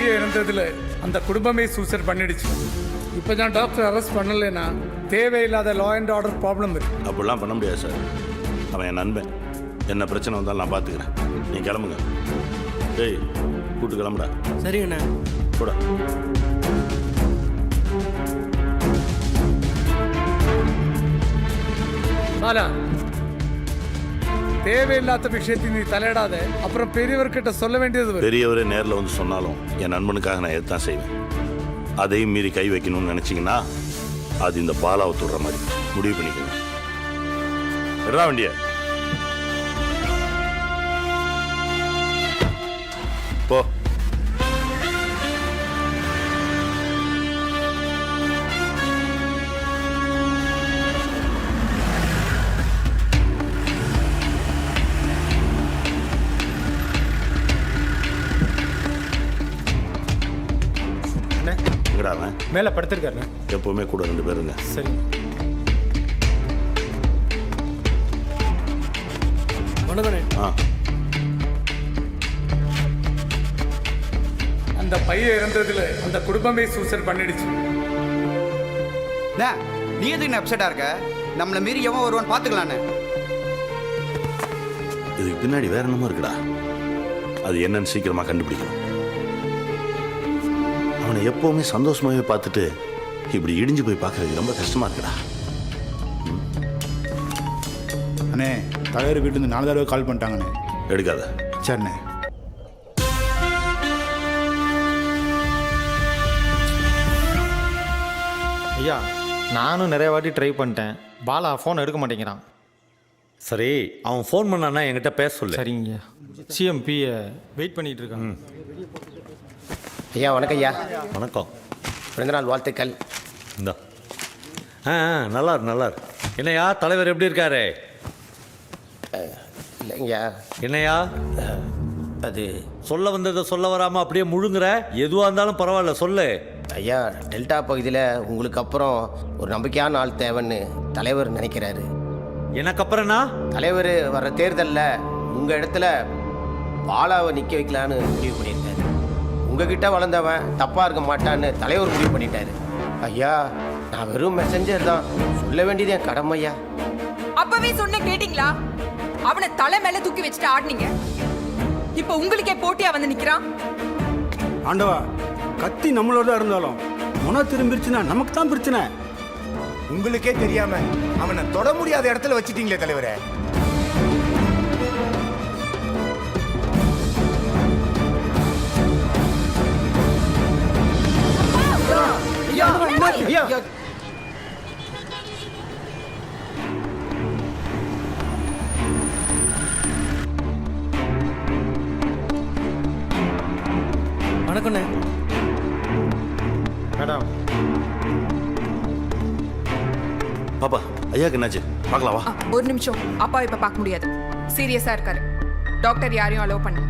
பையன் இறந்ததுல அந்த குடும்பமே சூசைட் பண்ணிடுச்சு. இப்போ நான் டாக்டர் அரெஸ்ட் பண்ணலைன்னா தேவையில்லாத லா அண்ட் ஆர்டர் ப்ராப்ளம் இருக்கு. அப்படிலாம் பண்ண முடியாது சார். அவன் என் நண்பன். என்ன பிரச்சனை வந்தாலும் நான் பார்த்துக்கிறேன். நீ கிளம்புங்க. டேய் கூட்டு கிளம்புடா. சரி அண்ணா. கூட பாலா, தேவையில்லாத விஷயத்தை நீ தலையிடாத. அப்புறம் பெரியவர்கிட்ட சொல்ல வேண்டியது வரும். பெரியவரே நேரில் வந்து சொன்னாலும் என் நண்பனுக்காக நான் எதுதான் செய்வேன். அதையும் மீறி கை வைக்கணும்னு நினைச்சிங்கன்னா அது இந்த பாலாவை தொடுற மாதிரி முடிவு பண்ணிக்கோங்க. விடா வண்டிய போ. மேல படுத்திருக்காரு. எப்பவுமே கூட 2 பேருங்க. சரி. வணக்கண்ணே. அந்த பையன் இறந்ததுல அந்த குடும்பமே சூசைட் பண்ணிடுச்சு. நீ எதுக்கு அப்செட்டா இருக்க? நம்மள மீறி எவன் வருவான்னு பாத்துக்கலான்னு. இதுக்கு பின்னாடி வேற என்னமோ இருக்குடா. அது என்னன்னு சீக்கிரமா கண்டுபிடிக்கணும். அவனை எப்பவுமே சந்தோஷமாவே பார்த்துட்டு இப்படி இடிஞ்சு போய் பார்க்கறது ரொம்ப கஷ்டமா இருக்குடா. அண்ணே, தலைவர் வீட்டுலேருந்து 4 தடவை கால் பண்ணிட்டாங்கண்ணே. எடுக்காத. சரிண்ணே. ஐயா, நானும் நிறைய வாட்டி ட்ரை பண்ணிட்டேன். பாலா ஃபோன் எடுக்க மாட்டேங்கிறான். சரி, அவன் ஃபோன் பண்ணான்னா என்கிட்ட பேச சொல்லு. சரிங்க. சிஎம்பியை வெயிட் பண்ணிட்டு இருக்காங்க. ஐயா வணக்கம். ஐயா வணக்கம். பிறந்தநாள் வாழ்த்துக்கள். இந்தா. நல்லார். என்னையா தலைவர் எப்படி இருக்காரு? இல்லைங்கய்யா. என்னையா அது சொல்ல வந்ததை சொல்ல வராமல் அப்படியே முழுங்குற? எதுவாக இருந்தாலும் பரவாயில்ல, சொல்லு. ஐயா, டெல்டா பகுதியில் உங்களுக்கு அப்புறம் ஒரு நம்பிக்கையான ஆள் தேவைன்னு தலைவர் நினைக்கிறாரு. எனக்கு அப்புறம்னா? தலைவர் வர தேர்தலில் உங்கள் இடத்துல பாலாவை நிற்க வைக்கலான்னு முடிவு பண்ணியிருக்காரு. உங்ககிட்ட வளர்ந்தவன் தப்பாக இருக்க மாட்டான்னு தலைவர் முடிவு பண்ணிட்டாரு. ஐயா, நான் வெறும் மெசஞ்சர் தான். சொல்ல வேண்டியது என் கடமை. ஐயா, அப்பவே சொன்ன கேட்டீங்களா? அவனை தலை மேல தூக்கி வச்சுட்டு ஆடினீங்க. இப்ப உங்களுக்கே போட்டியா வந்து நிக்கிறான். ஆண்டவா, கத்தி நம்மளோட இருந்தாலும் முனை திரும்பிருச்சுன்னா நமக்கு தான் பிரச்சனை. உங்களுக்கே தெரியாம அவனை தொட முடியாத இடத்துல வச்சிட்டீங்களே தலைவரே. வணக்கண்ணே. மேடம். பாப்பா, ஐயாக்கு என்னாச்சு? பார்க்கலாவா? ஒரு நிமிஷம். அப்பா இப்ப பார்க்க முடியாது. சீரியஸா இருக்காரு. டாக்டர் யாரையும் அலோவ் பண்ணல.